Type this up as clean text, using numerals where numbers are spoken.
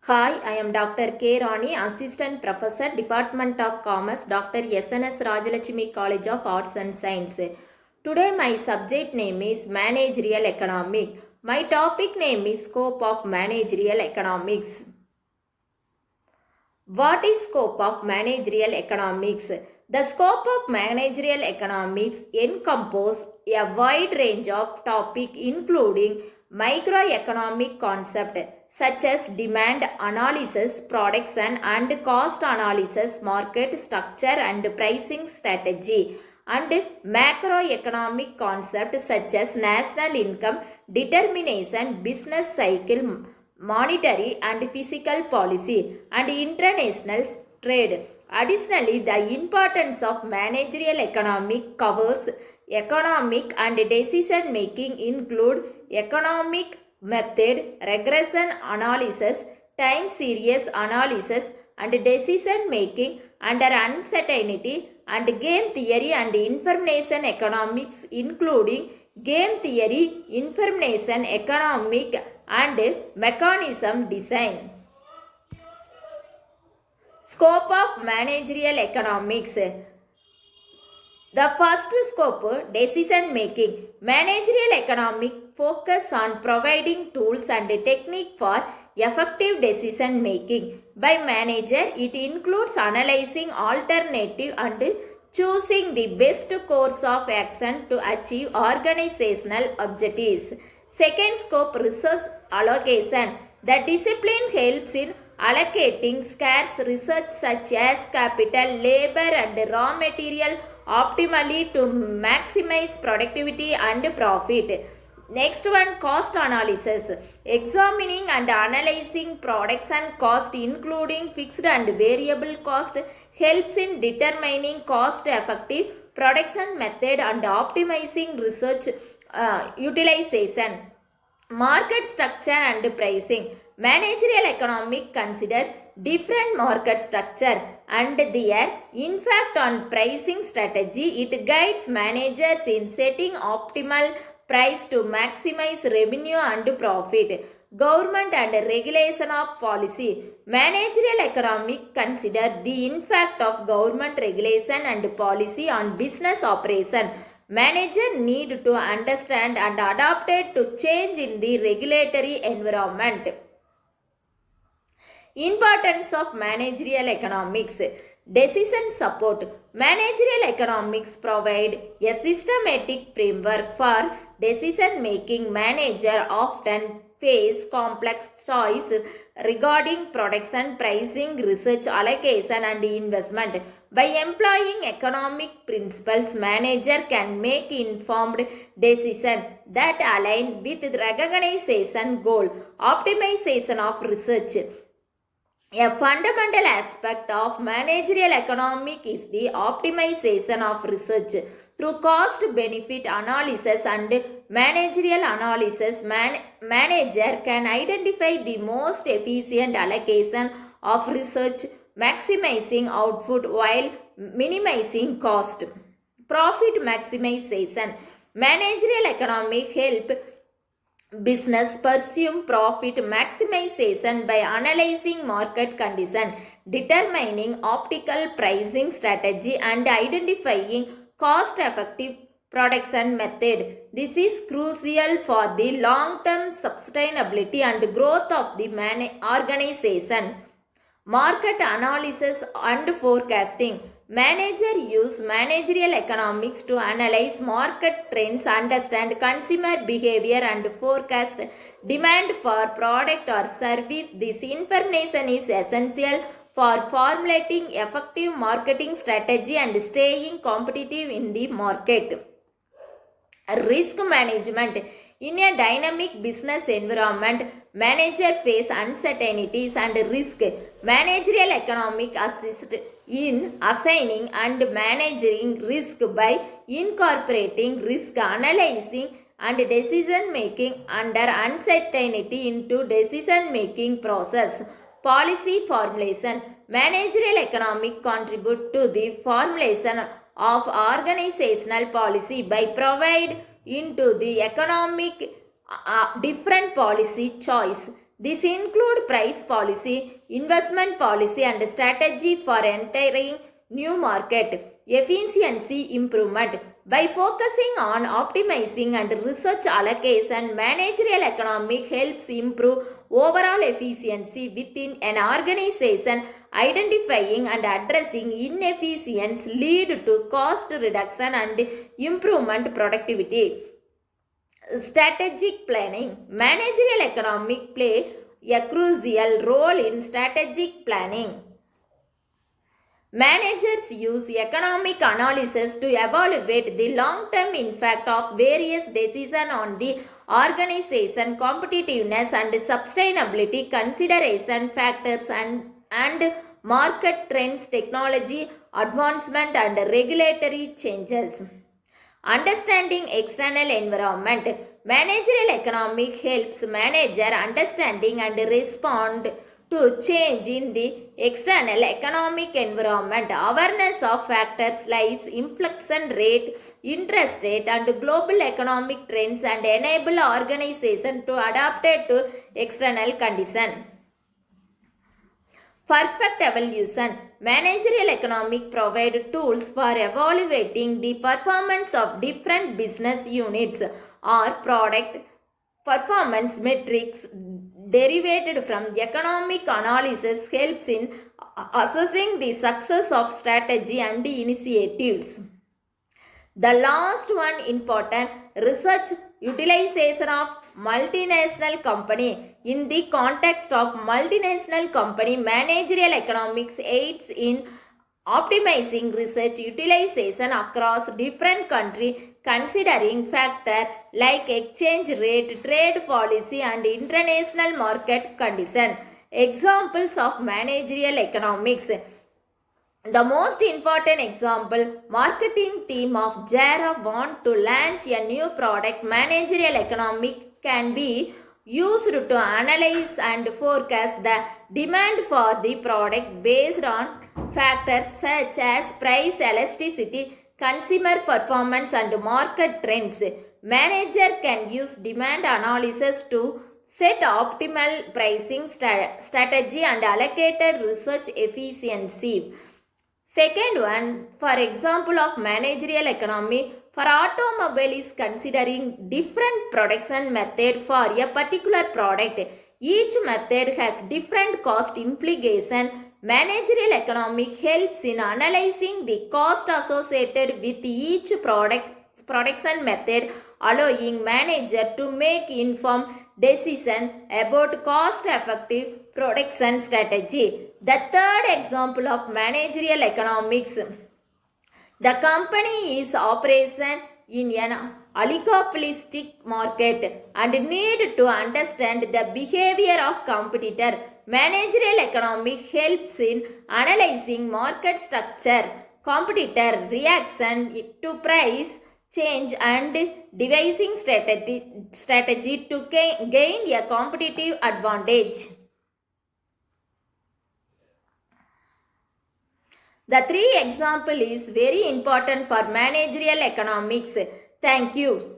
Hi, I am Dr. K. Rani, Assistant Professor, Department of Commerce, Dr. S.N.S. Rajalakshmi College of Arts and Science. Today my subject name is Managerial Economics. My topic name is Scope of Managerial Economics. What is scope of managerial economics? The scope of managerial economics encompasses a wide range of topics including microeconomic concepts such as demand analysis, production and cost analysis, market structure and pricing strategy, and macroeconomic concepts such as national income, determination, business cycle, monetary and fiscal policy, and international trade. Additionally, the importance of managerial economic covers economic and decision making include economic method, regression analysis, time series analysis, and decision making under uncertainty, and game theory and information economics including game theory, information economic and mechanism design. Scope of managerial economics. The first scope, decision making. Managerial economics focus on providing tools and technique for effective decision making. By manager, it includes analyzing alternative and choosing the best course of action to achieve organizational objectives. Second scope, resource allocation. The discipline helps in allocating scarce research such as capital, labor and raw material optimally to maximize productivity and profit. Next one, cost analysis. Examining and analyzing production cost including fixed and variable cost helps in determining cost effective production method and optimizing research utilization. Market structure and pricing. Managerial economics consider different market structure and their impact on pricing strategy. It guides managers in setting optimal price to maximize revenue and profit. Government and regulation of policy. Managerial economics consider the impact of government regulation and policy on business operation. Manager need to understand and adapt it to change in the regulatory environment. Importance of managerial economics. Decision support. Managerial economics provide a systematic framework for decision making. Manager often face complex choice regarding production, pricing, research, allocation and investment. By employing economic principles, manager can make informed decisions that align with the recognition goal. Optimization of research. A fundamental aspect of managerial economics is the optimization of research. Through cost-benefit analysis and managerial analysis, manager can identify the most efficient allocation of research, maximizing output while minimizing cost. Profit maximization. Managerial economics help business pursue profit maximization by analyzing market condition, determining optimal pricing strategy and identifying cost-effective production method. This is crucial for the long-term sustainability and growth of the organization. Market analysis and forecasting. Manager use managerial economics to analyze market trends, understand consumer behavior and forecast demand for product or service. This information is essential for formulating effective marketing strategy and staying competitive in the market. Risk management. In a dynamic business environment, managers face uncertainties and risk. Managerial economics assist in assigning and managing risk by incorporating risk analyzing and decision making under uncertainty into decision making process. Policy formulation. Managerial economics contribute to the formulation of organizational policy by provide into the economic different policy choice. This include price policy, investment policy and strategy for entering new market. Efficiency improvement. By focusing on optimizing and research allocation, managerial economics helps improve overall efficiency within an organization. Identifying and addressing inefficiencies lead to cost reduction and improvement productivity. Strategic planning. Managerial economics play a crucial role in strategic planning. Managers use economic analysis to evaluate the long-term impact of various decisions on the organization, competitiveness and sustainability consideration factors and market trends, technology advancement and regulatory changes. Understanding external environment. Managerial economics helps manager understanding and respond to change in the external economic environment. Awareness of factors like inflation rate, interest rate and global economic trends and enable organization to adapt to external conditions. Perfect evaluation. Managerial economics provide tools for evaluating the performance of different business units or product. Performance metrics derived from economic analysis helps in assessing the success of strategy and initiatives. The last one important, research utilization of multinational company. In the context of multinational company, managerial economics aids in optimizing research utilization across different countries, considering factors like exchange rate, trade policy and international market conditions. Examples of managerial economics. The most important example, marketing team of Jera want to launch a new product. Managerial economics can be used to analyze and forecast the demand for the product based on factors such as price elasticity, consumer performance and market trends. Manager can use demand analysis to set optimal pricing strategy and allocated research efficiency. Second one, for example of managerial economy, for automobile is considering different production method for a particular product. Each method has different cost implication. Managerial economics helps in analyzing the cost associated with each production method, allowing manager to make informed decision about cost-effective production strategy. The third example of managerial economics, the company is operation in an oligopolistic market and need to understand the behavior of competitor. Managerial economics helps in analyzing market structure, competitor reaction to price change and devising strategy to gain a competitive advantage. The three example is very important for managerial economics. Thank you.